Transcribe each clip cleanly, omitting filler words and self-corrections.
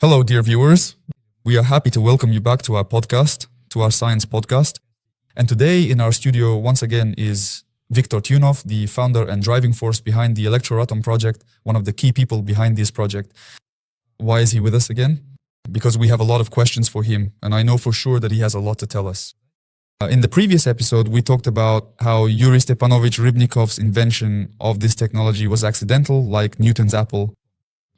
Hello, dear viewers. We are happy to welcome you back to our podcast, to our science podcast. And today in our studio, once again, is Viktor Tiunov, the founder and driving force behind the Electroatom project, one of the key people behind this project. Why is he with us again? Because we have a lot of questions for him, and I know for sure that he has a lot to tell us. In the previous episode, we talked about how Yuri Stepanovich Rybnikov's invention of this technology was accidental, like Newton's apple.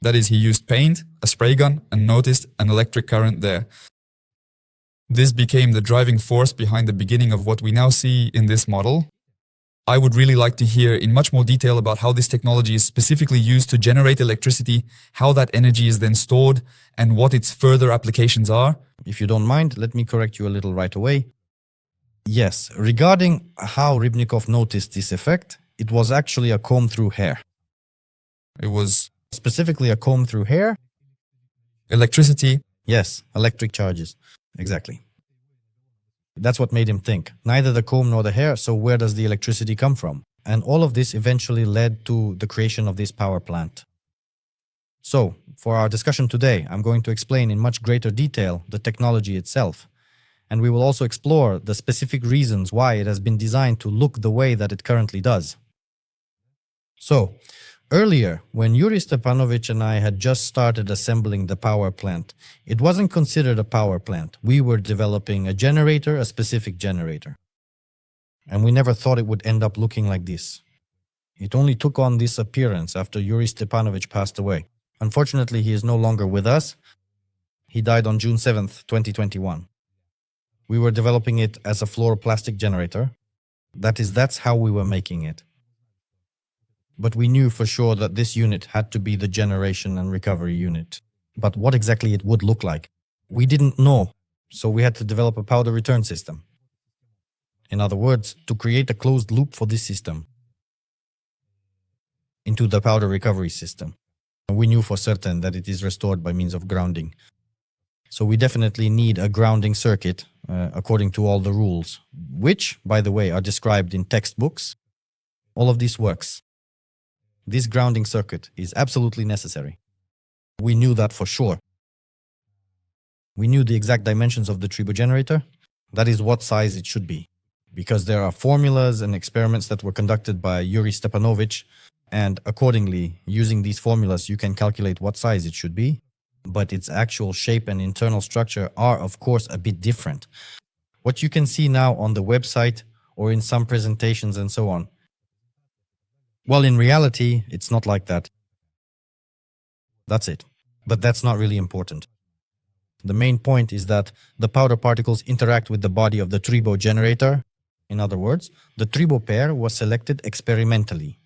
That is, he used paint, a spray gun, and noticed an electric current there. This became the driving force behind the beginning of what we now see in this model. I would really like to hear in much more detail about how this technology is specifically used to generate electricity, how that energy is then stored, and what its further applications are. If you don't mind, let me correct you a little right away. Yes, regarding how Rybnikov noticed this effect, it was actually a comb through hair. It was Specifically a comb through hair. electricity. Yes, electric charges. Exactly. That's what made him think. Neither the comb nor the hair, so where does the electricity come from? And all of this eventually led to the creation of this power plant. So, for our discussion today, I'm going to explain in much greater detail the technology itself. And we will also explore the specific reasons why it has been designed to look the way that it currently does. So, earlier, when Yuri Stepanovich and I had just started assembling the power plant, it wasn't considered a power plant. We were developing a generator, a specific generator. And we never thought it would end up looking like this. It only took on this appearance after Yuri Stepanovich passed away. Unfortunately, he is no longer with us. He died on June 7th, 2021. We were developing it as a fluoroplastic generator. That's how we were making it. But we knew for sure that this unit had to be the generation and recovery unit. But what exactly it would look like, we didn't know, so we had to develop a powder return system. In other words, to create a closed loop for this system into the powder recovery system. We knew for certain that it is restored by means of grounding. So we definitely need a grounding circuit according to all the rules, which, by the way, are described in textbooks. All of this works. This grounding circuit is absolutely necessary. We knew that for sure. We knew the exact dimensions of the turbo generator. That is what size it should be. Because there are formulas and experiments that were conducted by Yuri Stepanovich, and accordingly, using these formulas, you can calculate what size it should be. But its actual shape and internal structure are, of course, a bit different. What you can see now on the website or in some presentations and so on, well, in reality, it's not like that. That's it. But that's not really important. The main point is that the powder particles interact with the body of the turbo generator. In other words, the turbo pair was selected experimentally,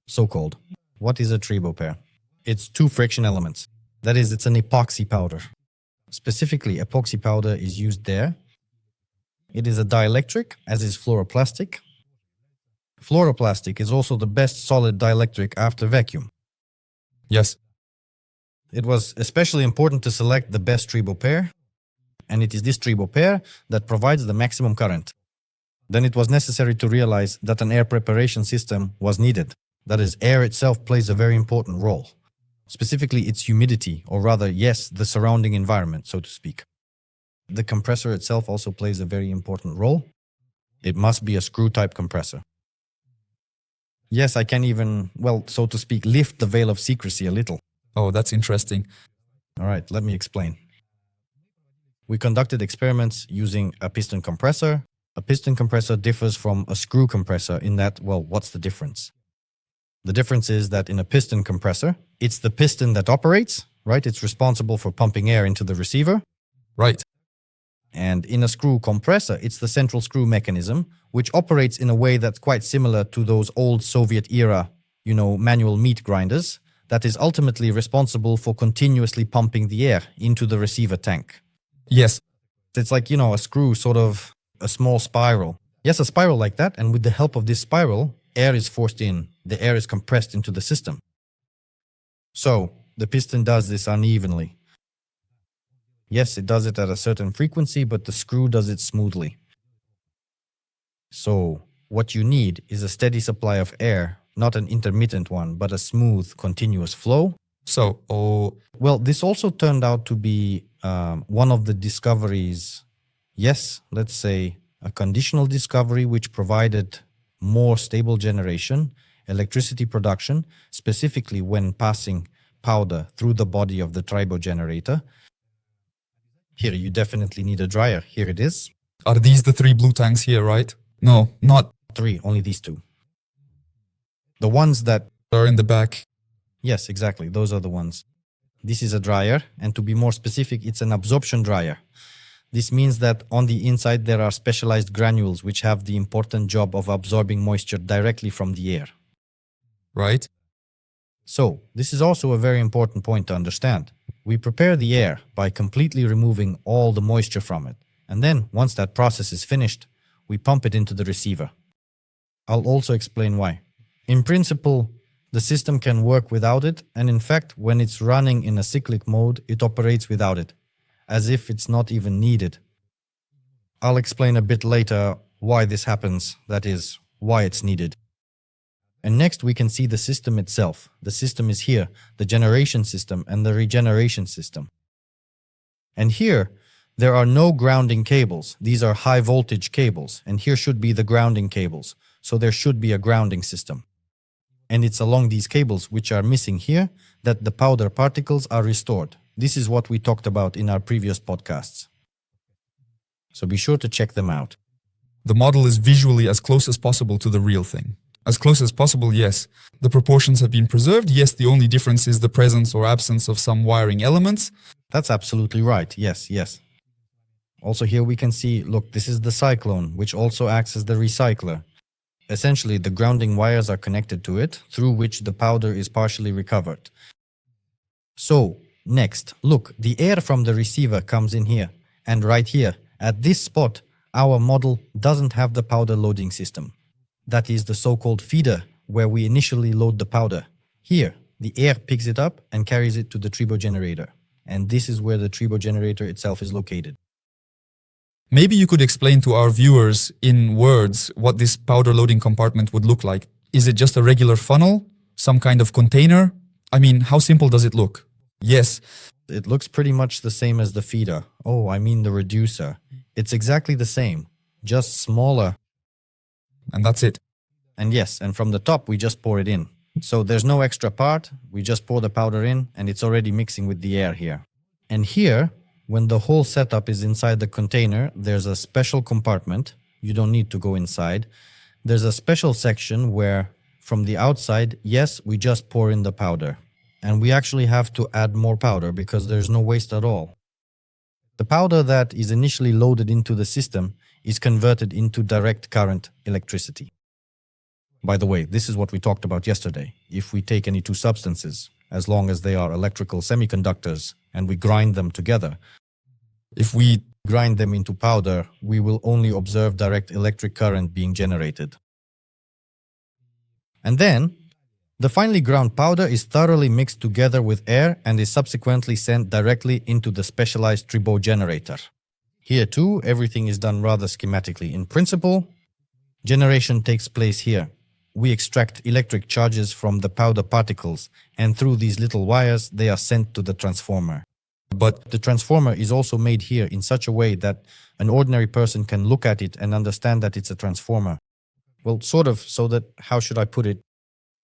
so-called. What is a turbo pair? It's two friction elements. That is, it's an epoxy powder. Specifically, epoxy powder is used there. It is a dielectric, as is fluoroplastic. Fluoroplastic is also the best solid dielectric after vacuum. Yes. It was especially important to select the best turbo pair, and it is this turbo pair that provides the maximum current. Then it was necessary to realize that an air preparation system was needed. That is, air itself plays a very important role. Specifically, its humidity, or rather, yes, the surrounding environment, so to speak. The compressor itself also plays a very important role. It must be a screw-type compressor. Yes, I can even, well, so to speak, lift the veil of secrecy a little. Oh, that's interesting. All right, let me explain. We conducted experiments using a piston compressor. A piston compressor differs from a screw compressor in that, well, what's the difference? The difference is that in a piston compressor, it's the piston that operates, right? It's responsible for pumping air into the receiver. Right. And in a screw compressor, it's the central screw mechanism, which operates in a way that's quite similar to those old Soviet era, manual meat grinders, that is ultimately responsible for continuously pumping the air into the receiver tank. Yes. It's like, a screw, sort of a small spiral. Yes, a spiral like that, and with the help of this spiral, air is forced in. The air is compressed into the system. So, the piston does this unevenly. Yes, it does it at a certain frequency, but the screw does it smoothly. So, what you need is a steady supply of air, not an intermittent one, but a smooth, continuous flow. So, oh, Well, this also turned out to be one of the discoveries, yes, let's say a conditional discovery which provided more stable generation, electricity production, specifically when passing powder through the body of the tribogenerator. Here, you definitely need a dryer. Here it is. are these the 3 blue tanks here, right? No, not 3, only these 2. The ones that, are in the back. yes, exactly, those are the ones. This is a dryer, and to be more specific, it's an absorption dryer. This means that on the inside there are specialized granules which have the important job of absorbing moisture directly from the air. Right? So, this is also a very important point to understand. We prepare the air by completely removing all the moisture from it, and then, once that process is finished, we pump it into the receiver. I'll also explain why. In principle, the system can work without it, and in fact, when it's running in a cyclic mode, it operates without it, as if it's not even needed. I'll explain a bit later why this happens, that is, why it's needed. And next we can see the system itself. The system is here, the generation system and the regeneration system. And here, there are no grounding cables. These are high voltage cables, and here should be the grounding cables. So there should be a grounding system. And it's along these cables, which are missing here, that the powder particles are restored. This is what we talked about in our previous podcasts. So be sure to check them out. The model is visually as close as possible to the real thing. As close as possible, yes. The proportions have been preserved. Yes, the only difference is the presence or absence of some wiring elements. That's absolutely right. Yes, yes. Also here we can see, look, this is the cyclone, which also acts as the recycler. Essentially, the grounding wires are connected to it, through which the powder is partially recovered. So, next, look, the air from the receiver comes in here. And right here, at this spot, our model doesn't have the powder loading system. That is the so-called feeder, where we initially load the powder. Here, the air picks it up and carries it to the tribogenerator. And this is where the tribogenerator itself is located. Maybe you could explain to our viewers in words what this powder loading compartment would look like. Is it just a regular funnel? Some kind of container? I mean, how simple does it look? Yes. It looks pretty much the same as the feeder. Oh, I mean the reducer. It's exactly the same, just smaller. And that's it. And yes, and from the top we just pour it in. So there's no extra part, we just pour the powder in and it's already mixing with the air here. And here, when the whole setup is inside the container, there's a special compartment. You don't need to go inside. There's a special section where, from the outside, yes, we just pour in the powder. And we actually have to add more powder because there's no waste at all. The powder that is initially loaded into the system is converted into direct current electricity. By the way, this is what we talked about yesterday. If we take any two substances, as long as they are electrical semiconductors, and we grind them together, if we grind them into powder, we will only observe direct electric current being generated. And then, the finely ground powder is thoroughly mixed together with air and is subsequently sent directly into the specialized tribogenerator. Here too, everything is done rather schematically. In principle, generation takes place here. We extract electric charges from the powder particles, and through these little wires, they are sent to the transformer. But the transformer is also made here in such a way that an ordinary person can look at it and understand that it's a transformer. Well, sort of, so that, how should I put it?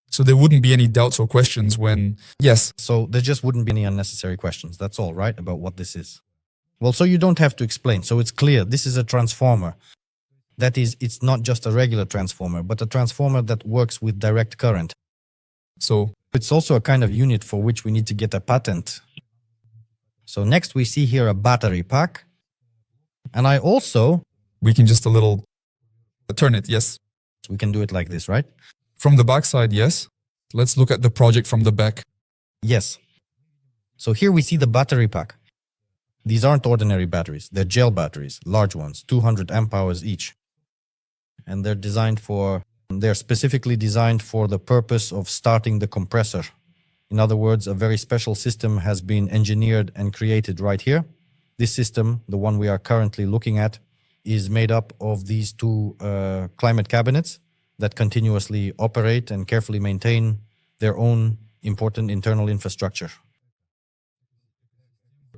So there wouldn't be any doubts or questions when, yes. So there just wouldn't be any unnecessary questions. That's all, right, about what this is. Well, so you don't have to explain. So it's clear, this is a transformer. That is, it's not just a regular transformer, but a transformer that works with direct current. So it's also a kind of unit for which we need to get a patent. So next we see here a battery pack. And we can just a little turn it, yes. We can do it like this, right? From the back side, yes. Let's look at the project from the back. Yes. So here we see the battery pack. These aren't ordinary batteries. They're gel batteries, large ones, 200 amp hours each. And they're specifically designed for the purpose of starting the compressor. In other words, a very special system has been engineered and created right here. This system, the one we are currently looking at, is made up of these two climate cabinets that continuously operate and carefully maintain their own important internal infrastructure.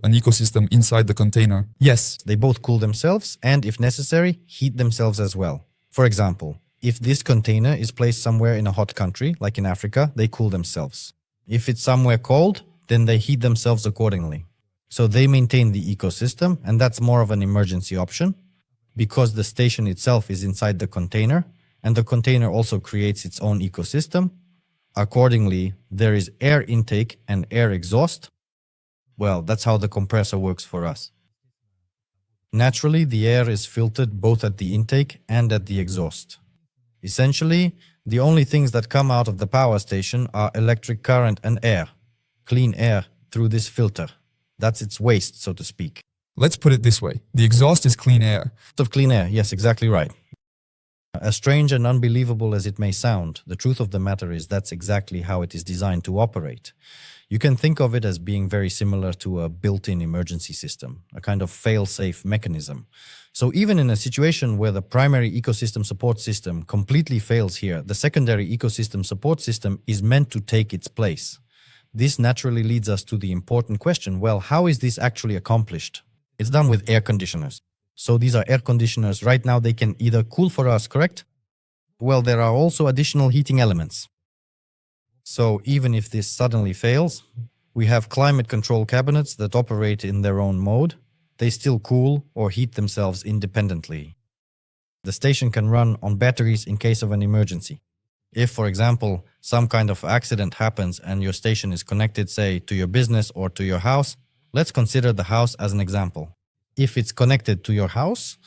An ecosystem inside the container. Yes. They both cool themselves and, if necessary, heat themselves as well. For example, if this container is placed somewhere in a hot country, like in Africa, they cool themselves. If it's somewhere cold, then they heat themselves accordingly. So they maintain the ecosystem, and that's more of an emergency option because the station itself is inside the container, and the container also creates its own ecosystem. Accordingly, there is air intake and air exhaust. Well, that's how the compressor works for us. Naturally, the air is filtered both at the intake and at the exhaust. Essentially, the only things that come out of the power station are electric current and air, clean air through this filter. That's its waste, so to speak. Let's put it this way. The exhaust is clean air. Of clean air, yes, exactly right. As strange and unbelievable as it may sound, the truth of the matter is that's exactly how it is designed to operate. You can think of it as being very similar to a built-in emergency system, a kind of fail-safe mechanism. So even in a situation where the primary ecosystem support system completely fails here, the secondary ecosystem support system is meant to take its place. This naturally leads us to the important question, well, how is this actually accomplished? It's done with air conditioners. So these are air conditioners. Right now they can either cool for us, correct? Well, there are also additional heating elements. So even if this suddenly fails, we have climate control cabinets that operate in their own mode. They still cool or heat themselves independently. The station can run on batteries in case of an emergency. If, for example, some kind of accident happens and your station is connected, say, to your business or to your house, let's consider the house as an example. If it's connected to your house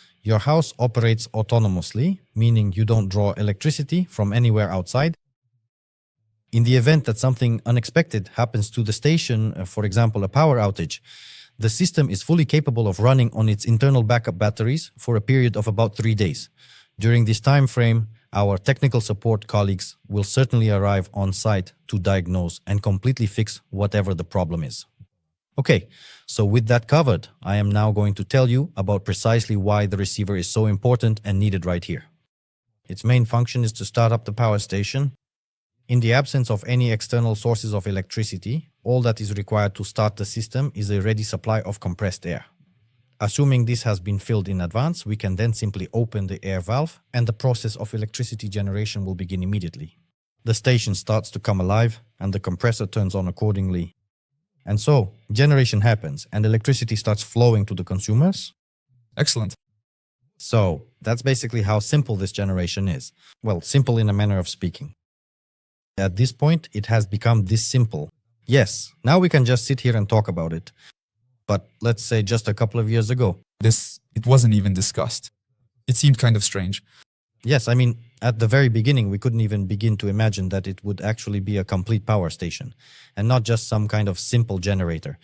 operates autonomously, meaning you don't draw electricity from anywhere outside. In the event that something unexpected happens to the station, for example, a power outage, the system is fully capable of running on its internal backup batteries for a period of about 3 days. During this time frame, our technical support colleagues will certainly arrive on site to diagnose and completely fix whatever the problem is. Okay, so with that covered, I am now going to tell you about precisely why the receiver is so important and needed right here. Its main function is to start up the power station. In the absence of any external sources of electricity, all that is required to start the system is a ready supply of compressed air. Assuming this has been filled in advance, we can then simply open the air valve and the process of electricity generation will begin immediately. The station starts to come alive and the compressor turns on accordingly. And so, generation happens and electricity starts flowing to the consumers. Excellent. So, that's basically how simple this generation is. Well, simple in a manner of speaking. At this point, it has become this simple. Yes, now we can just sit here and talk about it. But let's say just a couple of years ago. It wasn't even discussed. It seemed kind of strange. Yes, I mean, at the very beginning, we couldn't even begin to imagine that it would actually be a complete power station and not just some kind of simple generator.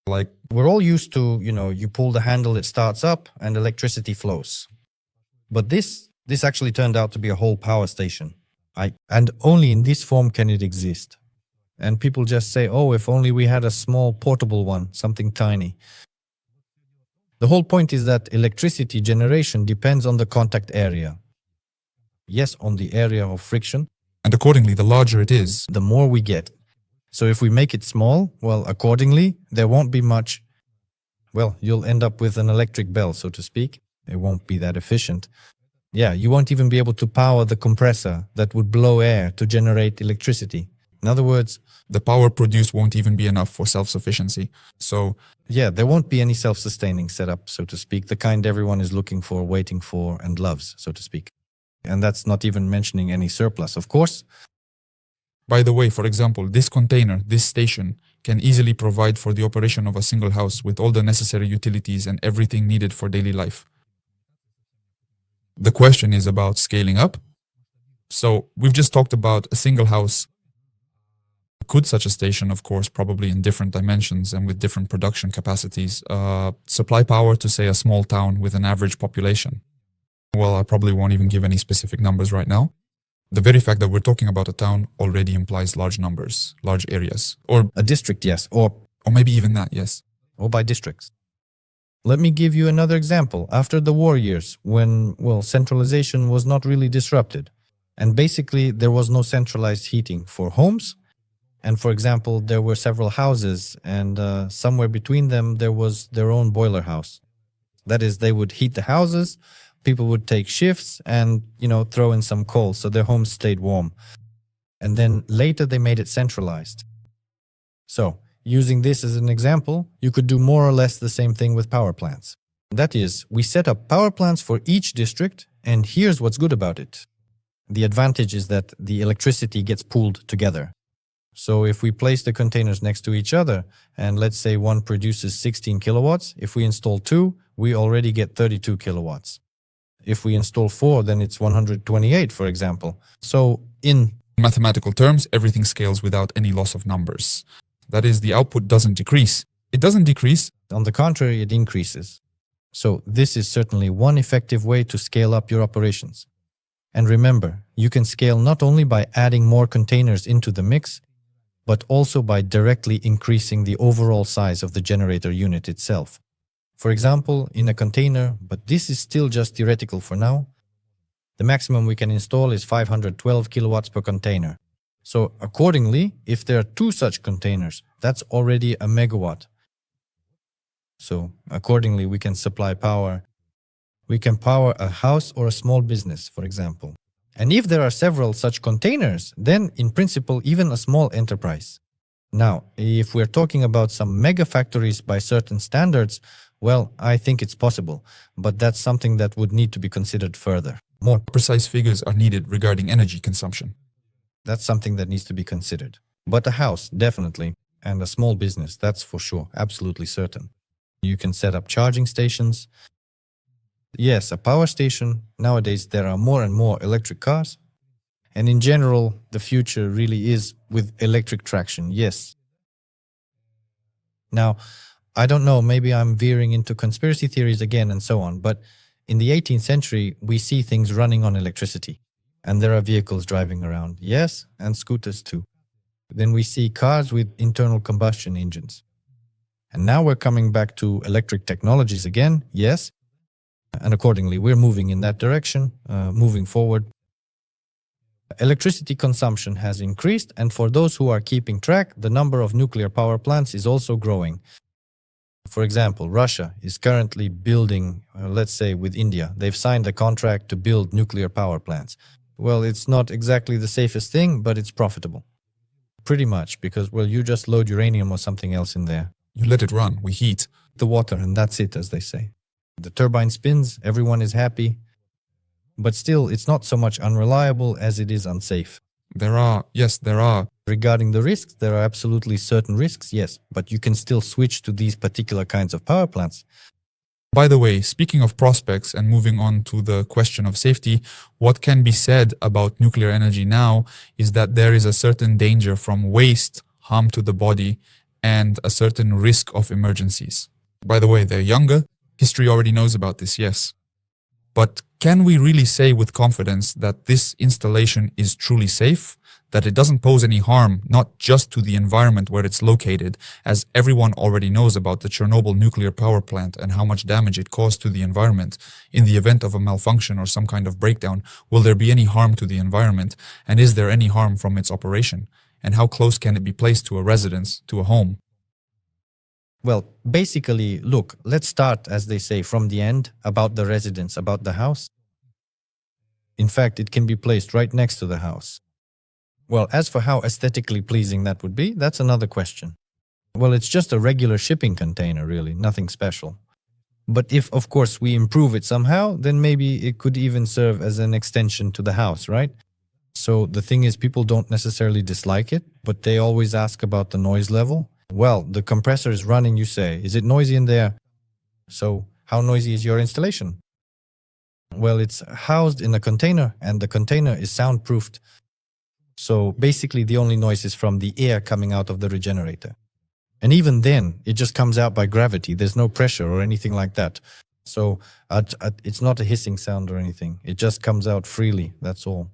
Like, we're all used to, you pull the handle, it starts up and electricity flows. But this actually turned out to be a whole power station. And only in this form can it exist. And people just say, oh, if only we had a small portable one, something tiny. The whole point is that electricity generation depends on the contact area. Yes, on the area of friction. And accordingly, the larger it is, the more we get. So if we make it small, well, accordingly, there won't be much. Well, you'll end up with an electric bell, so to speak. It won't be that efficient. Yeah, you won't even be able to power the compressor that would blow air to generate electricity. In other words, the power produced won't even be enough for self-sufficiency. So, yeah, there won't be any self-sustaining setup, so to speak, the kind everyone is looking for, waiting for, and loves, so to speak. And that's not even mentioning any surplus, of course. By the way, for example, this container, this station, can easily provide for the operation of a single house with all the necessary utilities and everything needed for daily life. The question is about scaling up. So, we've just talked about a single house. Could such a station, of course, probably in different dimensions and with different production capacities, supply power to, say, a small town with an average population? Well, I probably won't even give any specific numbers right now. The very fact that we're talking about a town already implies large numbers, large areas. Or a district, yes. Or maybe even that, yes. Or by districts. Let me give you another example. After the war years, when, centralization was not really disrupted, and basically there was no centralized heating for homes, And for example, there were several houses, and somewhere between them there was their own boiler house. That is, they would heat the houses, people would take shifts and, throw in some coal so their homes stayed warm. And then later they made it centralized. So, using this as an example, you could do more or less the same thing with power plants. That is, we set up power plants for each district, and here's what's good about it. The advantage is that the electricity gets pooled together. So if we place the containers next to each other, and let's say one produces 16 kilowatts, if we install 2, we already get 32 kilowatts. If we install 4, then it's 128, for example. So in mathematical terms, everything scales without any loss of numbers. That is, the output doesn't decrease. It doesn't decrease. On the contrary, it increases. So this is certainly one effective way to scale up your operations. And remember, you can scale not only by adding more containers into the mix, but also by directly increasing the overall size of the generator unit itself. For example, in a container, but this is still just theoretical for now, the maximum we can install is 512 kilowatts per container. So accordingly, if there are 2 such containers, that's already a megawatt. So accordingly, we can supply power. We can power a house or a small business, for example. And if there are several such containers, then in principle, even a small enterprise. Now, if we're talking about some mega factories by certain standards, well, I think it's possible, but that's something that would need to be considered further. More precise figures are needed regarding energy consumption. That's something that needs to be considered. But a house, definitely, and a small business, that's for sure, absolutely certain. You can set up charging stations. Yes, a power station. Nowadays, there are more and more electric cars. And in general, the future really is with electric traction, yes. Now, I don't know, maybe I'm veering into conspiracy theories again and so on, but in the 18th century, we see things running on electricity. And there are vehicles driving around, yes, and scooters too. Then we see cars with internal combustion engines. And now we're coming back to electric technologies again, yes. And accordingly, we're moving in that direction, moving forward. Electricity consumption has increased, and for those who are keeping track, the number of nuclear power plants is also growing. For example, Russia is currently building, let's say with India, they've signed a contract to build nuclear power plants. Well, it's not exactly the safest thing, but it's profitable. Pretty much, because, well, you just load uranium or something else in there. You let it run, we heat the water, and that's it, as they say. The turbine spins, everyone is happy. But still, it's not so much unreliable as it is unsafe. There are. Regarding the risks, there are absolutely certain risks, yes, but you can still switch to these particular kinds of power plants. By the way, speaking of prospects and moving on to the question of safety, what can be said about nuclear energy now is that there is a certain danger from waste, harm to the body, and a certain risk of emergencies. By the way, they're younger. History already knows about this, yes. But can we really say with confidence that this installation is truly safe? That it doesn't pose any harm, not just to the environment where it's located, as everyone already knows about the Chernobyl nuclear power plant and how much damage it caused to the environment. In the event of a malfunction or some kind of breakdown, will there be any harm to the environment? And is there any harm from its operation? And how close can it be placed to a residence, to a home? Well, basically, look, let's start, as they say, from the end, about the residence, about the house. In fact, it can be placed right next to the house. Well, as for how aesthetically pleasing that would be, that's another question. Well, it's just a regular shipping container, really, nothing special. But if, of course, we improve it somehow, then maybe it could even serve as an extension to the house, right? So the thing is, people don't necessarily dislike it, but they always ask about the noise level. Well, the compressor is running, you say. Is it noisy in there? So, how noisy is your installation? Well, it's housed in a container, and the container is soundproofed. So, basically, the only noise is from the air coming out of the regenerator. And even then, it just comes out by gravity. There's no pressure or anything like that. So, it's not a hissing sound or anything. It just comes out freely, that's all.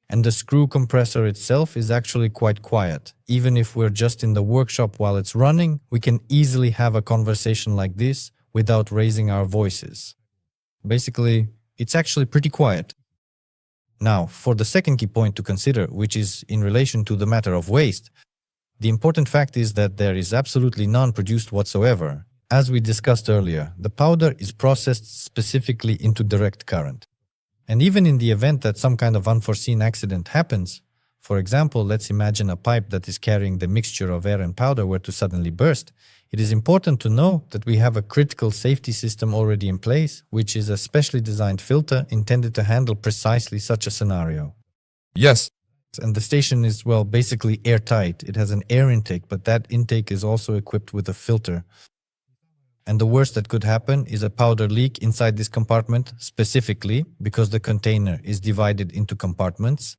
And the screw compressor itself is actually quite quiet. Even if we're just in the workshop while it's running, we can easily have a conversation like this without raising our voices. Basically, it's actually pretty quiet. Now, for the second key point to consider, which is in relation to the matter of waste, the important fact is that there is absolutely none produced whatsoever. As we discussed earlier, the powder is processed specifically into direct current. And even in the event that some kind of unforeseen accident happens, for example, let's imagine a pipe that is carrying the mixture of air and powder were to suddenly burst, it is important to know that we have a critical safety system already in place, which is a specially designed filter intended to handle precisely such a scenario. Yes. And the station is, well, basically airtight. It has an air intake, but that intake is also equipped with a filter. And the worst that could happen is a powder leak inside this compartment, specifically because the container is divided into compartments.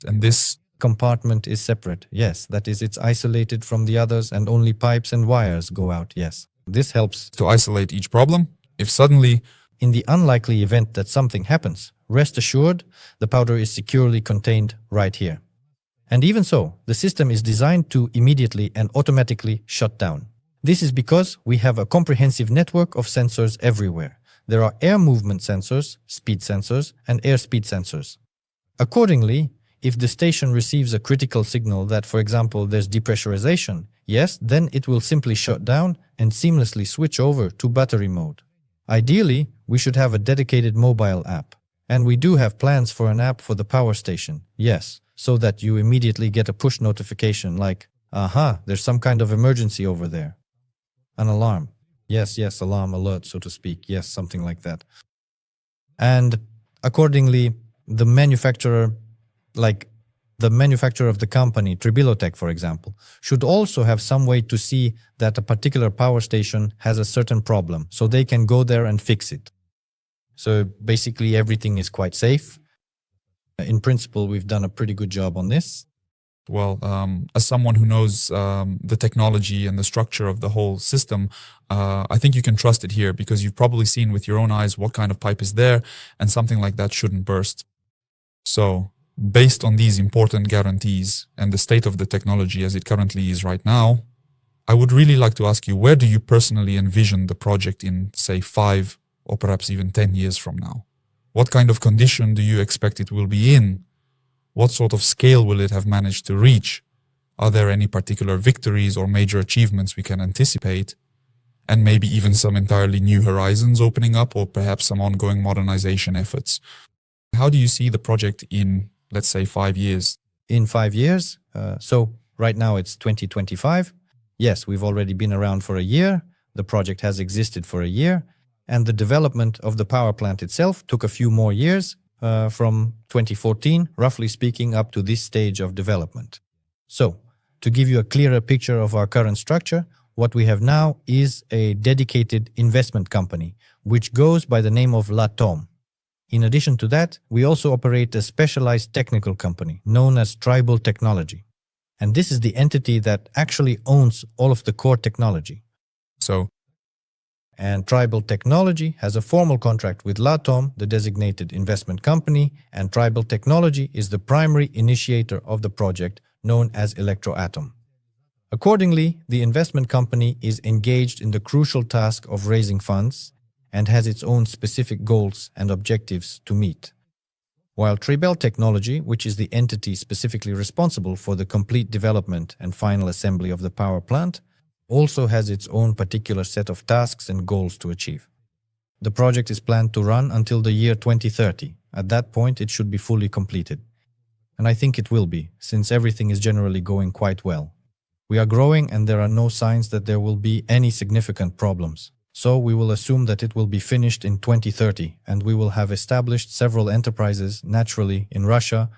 And this compartment is separate, yes. That is, it's isolated from the others and only pipes and wires go out, yes. This helps to isolate each problem. If suddenly, in the unlikely event that something happens, rest assured, the powder is securely contained right here. And even so, the system is designed to immediately and automatically shut down. This is because we have a comprehensive network of sensors everywhere. There are air movement sensors, speed sensors, and airspeed sensors. Accordingly, if the station receives a critical signal that, for example, there's depressurization, yes, then it will simply shut down and seamlessly switch over to battery mode. Ideally, we should have a dedicated mobile app. And we do have plans for an app for the power station, yes, so that you immediately get a push notification like, aha, there's some kind of emergency over there. An alarm. Yes, alarm alert, so to speak. Yes, something like that. And accordingly, the manufacturer of the company, Tribilotech, for example, should also have some way to see that a particular power station has a certain problem, so they can go there and fix it. So basically everything is quite safe. In principle, we've done a pretty good job on this. Well, as someone who knows the technology and the structure of the whole system, I think you can trust it here because you've probably seen with your own eyes what kind of pipe is there and something like that shouldn't burst. So, based on these important guarantees and the state of the technology as it currently is right now, I would really like to ask you, where do you personally envision the project in, say, 5 or perhaps even 10 years from now? What kind of condition do you expect it will be in? What sort of scale will it have managed to reach? Are there any particular victories or major achievements we can anticipate? And maybe even some entirely new horizons opening up or perhaps some ongoing modernization efforts. How do you see the project in, let's say, 5 years? In 5 years? So right now it's 2025. Yes, we've already been around for a year. The project has existed for a year. And the development of the power plant itself took a few more years, from 2014, roughly speaking, up to this stage of development. So, to give you a clearer picture of our current structure, what we have now is a dedicated investment company, which goes by the name of Latom. In addition to that, we also operate a specialized technical company known as Tribal Technology. And this is the entity that actually owns all of the core technology. And Tribal Technology has a formal contract with Latom, the designated investment company, and Tribal Technology is the primary initiator of the project, known as Electroatom. Accordingly, the investment company is engaged in the crucial task of raising funds and has its own specific goals and objectives to meet. While Tribal Technology, which is the entity specifically responsible for the complete development and final assembly of the power plant, also has its own particular set of tasks and goals to achieve. The project is planned to run until the year 2030. At that point, it should be fully completed. And I think it will be, since everything is generally going quite well. We are growing and there are no signs that there will be any significant problems. So we will assume that it will be finished in 2030 and we will have established several enterprises naturally in Russia,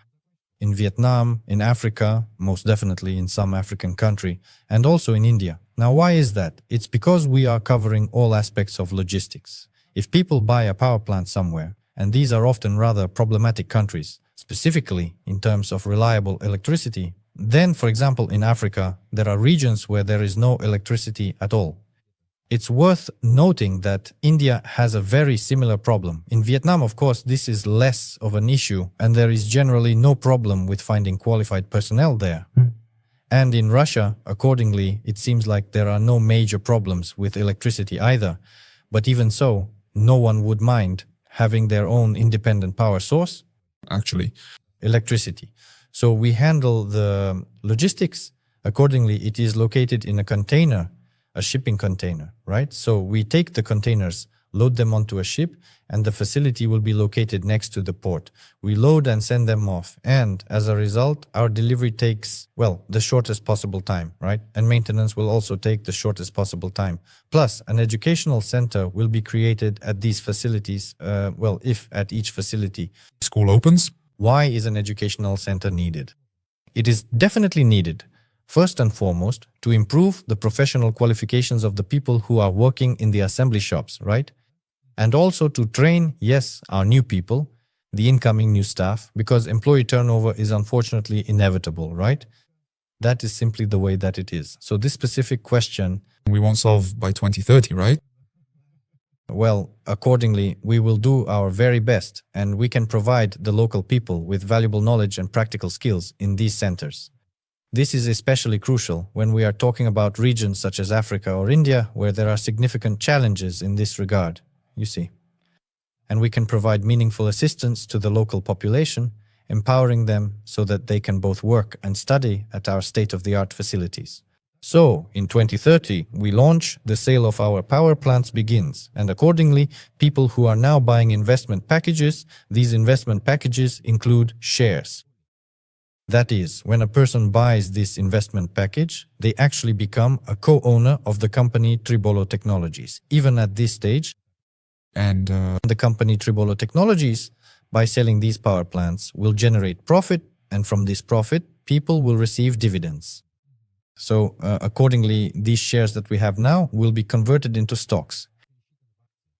in Vietnam, in Africa, most definitely in some African country, and also in India. Now, why is that? It's because we are covering all aspects of logistics. If people buy a power plant somewhere, and these are often rather problematic countries, specifically in terms of reliable electricity, then, for example, in Africa, there are regions where there is no electricity at all. It's worth noting that India has a very similar problem. In Vietnam, of course, this is less of an issue, and there is generally no problem with finding qualified personnel there. And in Russia, accordingly, it seems like there are no major problems with electricity either. But even so, no one would mind having their own independent power source. actually? Electricity. So we handle the logistics. Accordingly, it is located in a container, a shipping container, right? So we take the containers, load them onto a ship, and the facility will be located next to the port. We load and send them off. And as a result, our delivery takes, well, the shortest possible time, right? And maintenance will also take the shortest possible time. Plus, an educational center will be created at these facilities, if at each facility School opens? Why is an educational center needed? It is definitely needed, first and foremost, to improve the professional qualifications of the people who are working in the assembly shops, right? And also to train, yes, our new people, the incoming new staff, because employee turnover is unfortunately inevitable, right? That is simply the way that it is. So this specific question, We won't solve by 2030, right? well, accordingly, we will do our very best, and we can provide the local people with valuable knowledge and practical skills in these centers. This is especially crucial when we are talking about regions such as Africa or India, where there are significant challenges in this regard, you see. And we can provide meaningful assistance to the local population, empowering them so that they can both work and study at our state-of-the-art facilities. So, in 2030, we launch, the sale of our power plants begins, and accordingly, people who are now buying investment packages, these investment packages include shares. That is, when a person buys this investment package, they actually become a co-owner of the company Tribolo Technologies. Even at this stage, And the company Tribolo Technologies, by selling these power plants, will generate profit, and from this profit, people will receive dividends. So, accordingly, these shares that we have now will be converted into stocks.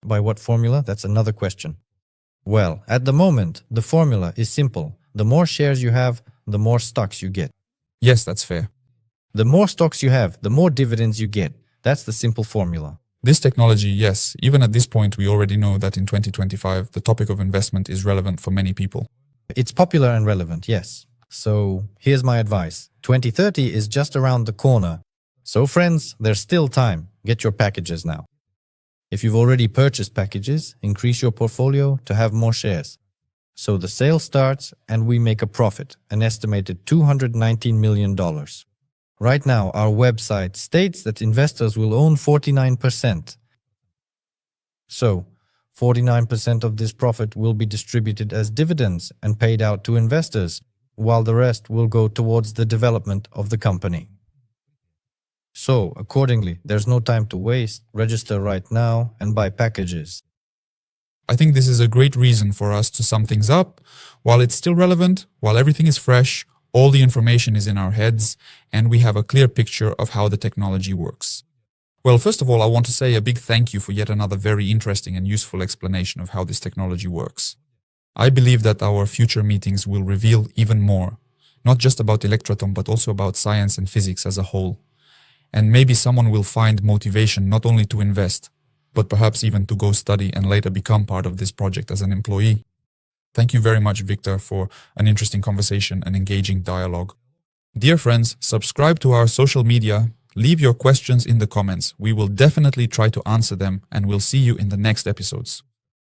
By what formula? That's another question. Well, at the moment, the formula is simple. The more shares you have, the more stocks you get. yes, that's fair. The more stocks you have, the more dividends you get. That's the simple formula. This technology, yes, even at this point, we already know that in 2025, the topic of investment is relevant for many people. It's popular and relevant, yes. So here's my advice. 2030 is just around the corner. So friends, there's still time. Get your packages now. If you've already purchased packages, increase your portfolio to have more shares. So the sale starts and we make a profit, an estimated $219 million. Right now, our website states that investors will own 49%. So, 49% of this profit will be distributed as dividends and paid out to investors, while the rest will go towards the development of the company. So, accordingly, there's no time to waste. Register right now and buy packages. I think this is a great reason for us to sum things up. While it's still relevant, while everything is fresh, all the information is in our heads, and we have a clear picture of how the technology works. Well, first of all, I want to say a big thank you for yet another very interesting and useful explanation of how this technology works. I believe that our future meetings will reveal even more, not just about Electroatom, but also about science and physics as a whole. And maybe someone will find motivation not only to invest, but perhaps even to go study and later become part of this project as an employee. Thank you very much, Viktor, for an interesting conversation and engaging dialogue. Dear friends, subscribe to our social media, leave your questions in the comments. We will definitely try to answer them, and we'll see you in the next episodes.